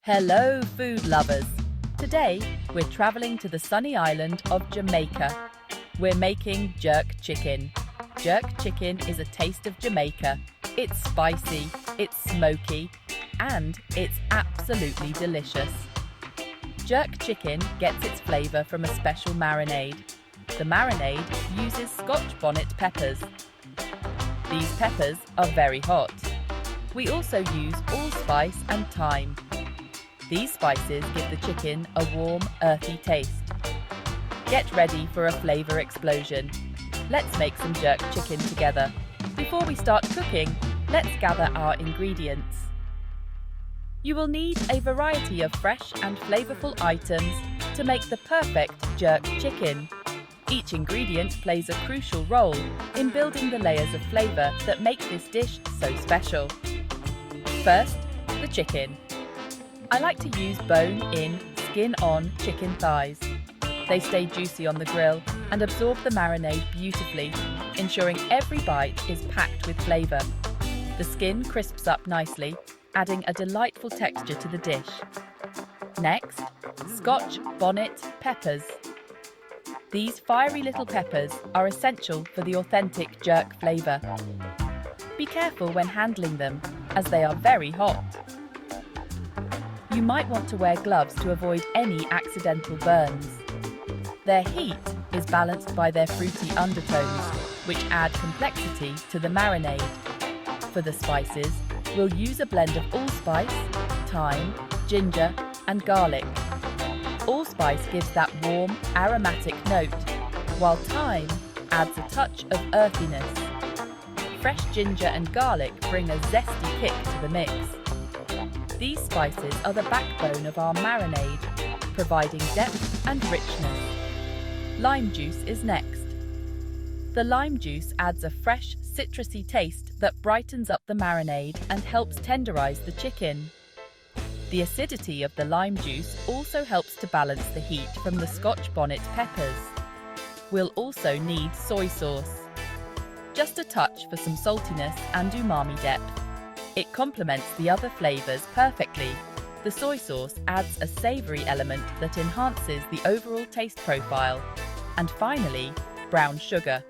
Hello, food lovers! Today, we're traveling to the sunny island of Jamaica. We're making jerk chicken. Jerk chicken is a taste of Jamaica. It's spicy, it's smoky, and it's absolutely delicious. Jerk chicken gets its flavor from a special marinade. The marinade uses Scotch bonnet peppers. These peppers are very hot. We also use allspice and thyme. These spices give the chicken a warm, earthy taste. Get ready for a flavor explosion. Let's make some jerk chicken together. Before we start cooking, let's gather our ingredients. You will need a variety of fresh and flavorful items to make the perfect jerk chicken. Each ingredient plays a crucial role in building the layers of flavor that make this dish so special. First, the chicken. I like to use bone-in, skin-on chicken thighs. They stay juicy on the grill and absorb the marinade beautifully, ensuring every bite is packed with flavor. The skin crisps up nicely, adding a delightful texture to the dish. Next, Scotch bonnet peppers. These fiery little peppers are essential for the authentic jerk flavor. Be careful when handling them, as they are very hot. You might want to wear gloves to avoid any accidental burns. Their heat is balanced by their fruity undertones, which add complexity to the marinade. For the spices, we'll use a blend of allspice, thyme, ginger, and garlic. Allspice gives that warm, aromatic note, while thyme adds a touch of earthiness. Fresh ginger and garlic bring a zesty kick to the mix. These spices are the backbone of our marinade, providing depth and richness. Lime juice is next. The lime juice adds a fresh, citrusy taste that brightens up the marinade and helps tenderize the chicken. The acidity of the lime juice also helps to balance the heat from the Scotch bonnet peppers. We'll also need soy sauce. Just a touch for some saltiness and umami depth. It complements the other flavors perfectly. The soy sauce adds a savory element that enhances the overall taste profile. And finally, brown sugar.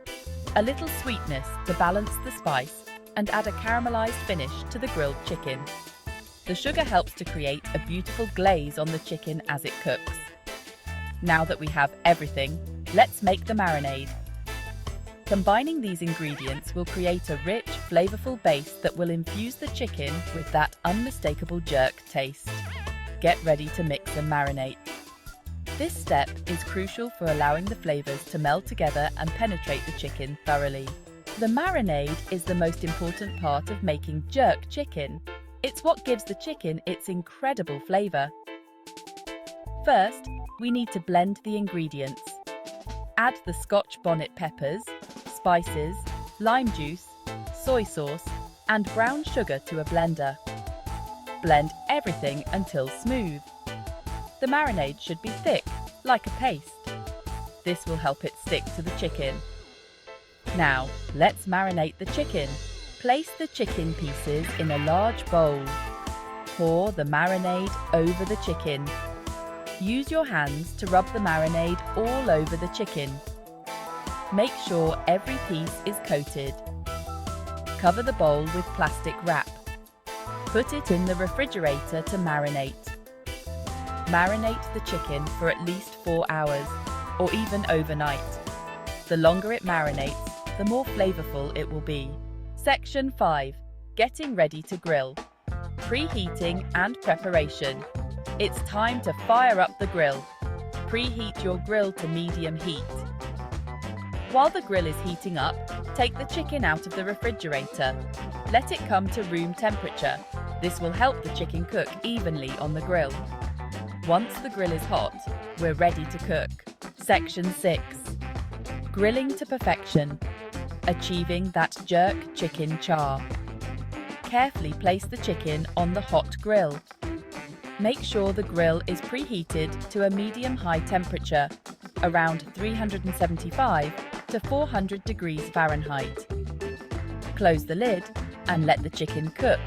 A little sweetness to balance the spice and add a caramelized finish to the grilled chicken. The sugar helps to create a beautiful glaze on the chicken as it cooks. Now that we have everything, let's make the marinade. Combining these ingredients will create a rich, flavorful base that will infuse the chicken with that unmistakable jerk taste. Get ready to mix and marinate. This step is crucial for allowing the flavors to meld together and penetrate the chicken thoroughly. The marinade is the most important part of making jerk chicken. It's what gives the chicken its incredible flavor. First, we need to blend the ingredients. Add the Scotch bonnet peppers, spices, lime juice, soy sauce, and brown sugar to a blender. Blend everything until smooth. The marinade should be thick, like a paste. This will help it stick to the chicken. Now, let's marinate the chicken. Place the chicken pieces in a large bowl. Pour the marinade over the chicken. Use your hands to rub the marinade all over the chicken. Make sure every piece is coated. Cover the bowl with plastic wrap. Put it in the refrigerator to marinate. Marinate the chicken for at least 4 hours, or even overnight. The longer it marinates, the more flavorful it will be. Section 5. Getting ready to grill. Preheating and preparation. It's time to fire up the grill. Preheat your grill to medium heat. While the grill is heating up, take the chicken out of the refrigerator. Let it come to room temperature. This will help the chicken cook evenly on the grill. Once the grill is hot, we're ready to cook. Section 6. Grilling to perfection. Achieving that jerk chicken char. Carefully place the chicken on the hot grill. Make sure the grill is preheated to a medium-high temperature, around 375 to 400 degrees Fahrenheit. Close the lid and let the chicken cook.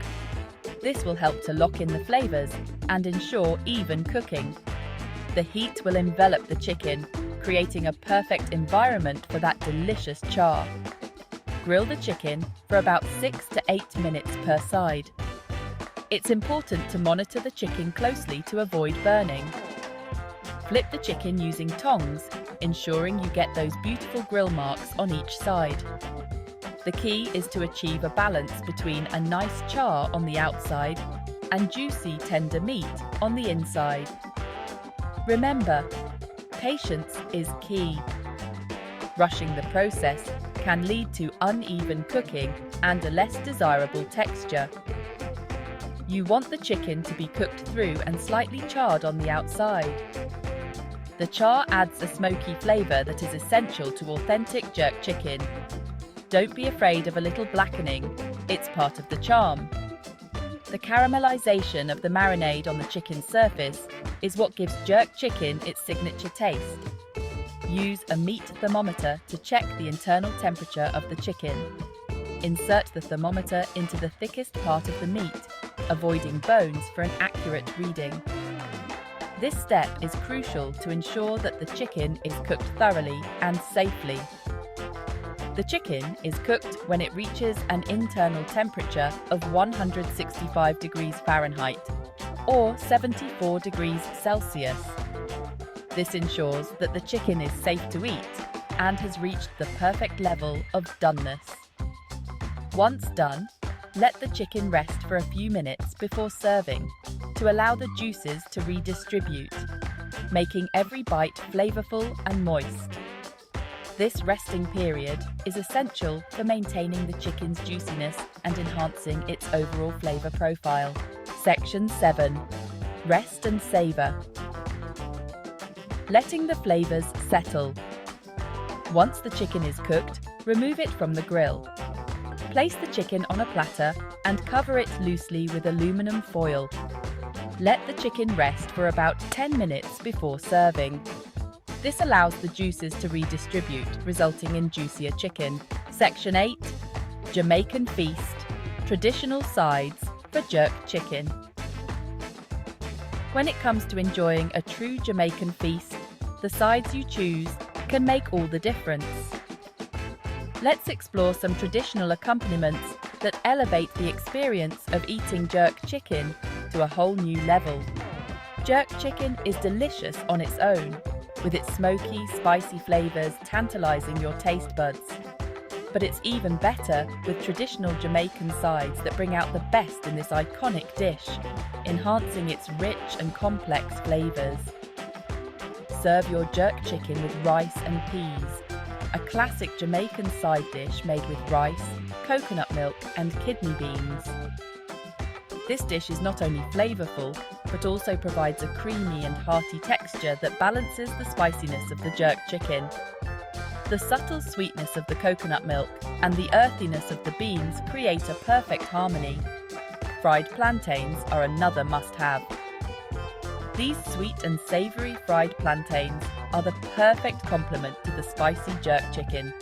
This will help to lock in the flavors and ensure even cooking. The heat will envelop the chicken, creating a perfect environment for that delicious char. Grill the chicken for about 6 to 8 minutes per side. It's important to monitor the chicken closely to avoid burning. Flip the chicken using tongs, ensuring you get those beautiful grill marks on each side. The key is to achieve a balance between a nice char on the outside and juicy, tender meat on the inside. Remember, patience is key. Rushing the process can lead to uneven cooking and a less desirable texture. You want the chicken to be cooked through and slightly charred on the outside. The char adds a smoky flavour that is essential to authentic jerk chicken. Don't be afraid of a little blackening, it's part of the charm. The caramelization of the marinade on the chicken's surface is what gives jerk chicken its signature taste. Use a meat thermometer to check the internal temperature of the chicken. Insert the thermometer into the thickest part of the meat, avoiding bones for an accurate reading. This step is crucial to ensure that the chicken is cooked thoroughly and safely. The chicken is cooked when it reaches an internal temperature of 165 degrees Fahrenheit or 74 degrees Celsius. This ensures that the chicken is safe to eat and has reached the perfect level of doneness. Once done, let the chicken rest for a few minutes before serving to allow the juices to redistribute, making every bite flavorful and moist. This resting period is essential for maintaining the chicken's juiciness and enhancing its overall flavor profile. Section 7. Rest and savor. Letting the flavors settle. Once the chicken is cooked, remove it from the grill. Place the chicken on a platter and cover it loosely with aluminum foil. Let the chicken rest for about 10 minutes before serving. This allows the juices to redistribute, resulting in juicier chicken. Section 8. Jamaican Feast. Traditional sides for jerk chicken. When it comes to enjoying a true Jamaican feast, the sides you choose can make all the difference. Let's explore some traditional accompaniments that elevate the experience of eating jerk chicken to a whole new level. Jerk chicken is delicious on its own, with its smoky, spicy flavours tantalising your taste buds. But it's even better with traditional Jamaican sides that bring out the best in this iconic dish, enhancing its rich and complex flavours. Serve your jerk chicken with rice and peas, a classic Jamaican side dish made with rice, coconut milk and kidney beans. This dish is not only flavourful, but also provides a creamy and hearty texture that balances the spiciness of the jerk chicken. The subtle sweetness of the coconut milk and the earthiness of the beans create a perfect harmony. Fried plantains are another must-have. These sweet and savoury fried plantains are the perfect complement to the spicy jerk chicken.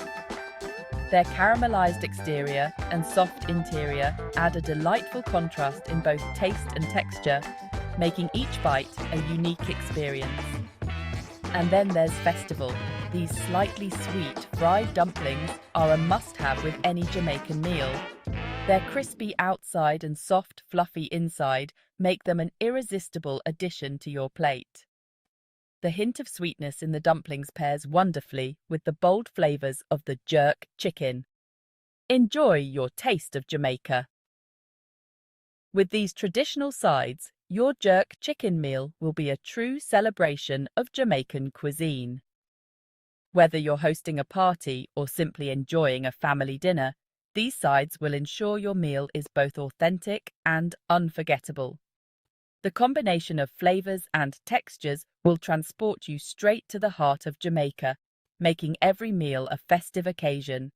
Their caramelised exterior and soft interior add a delightful contrast in both taste and texture, making each bite a unique experience. And then there's Festival. These slightly sweet fried dumplings are a must-have with any Jamaican meal. Their crispy outside and soft, fluffy inside make them an irresistible addition to your plate. The hint of sweetness in the dumplings pairs wonderfully with the bold flavours of the jerk chicken. Enjoy your taste of Jamaica. With these traditional sides, your jerk chicken meal will be a true celebration of Jamaican cuisine. Whether you're hosting a party or simply enjoying a family dinner, these sides will ensure your meal is both authentic and unforgettable. The combination of flavours and textures will transport you straight to the heart of Jamaica, making every meal a festive occasion.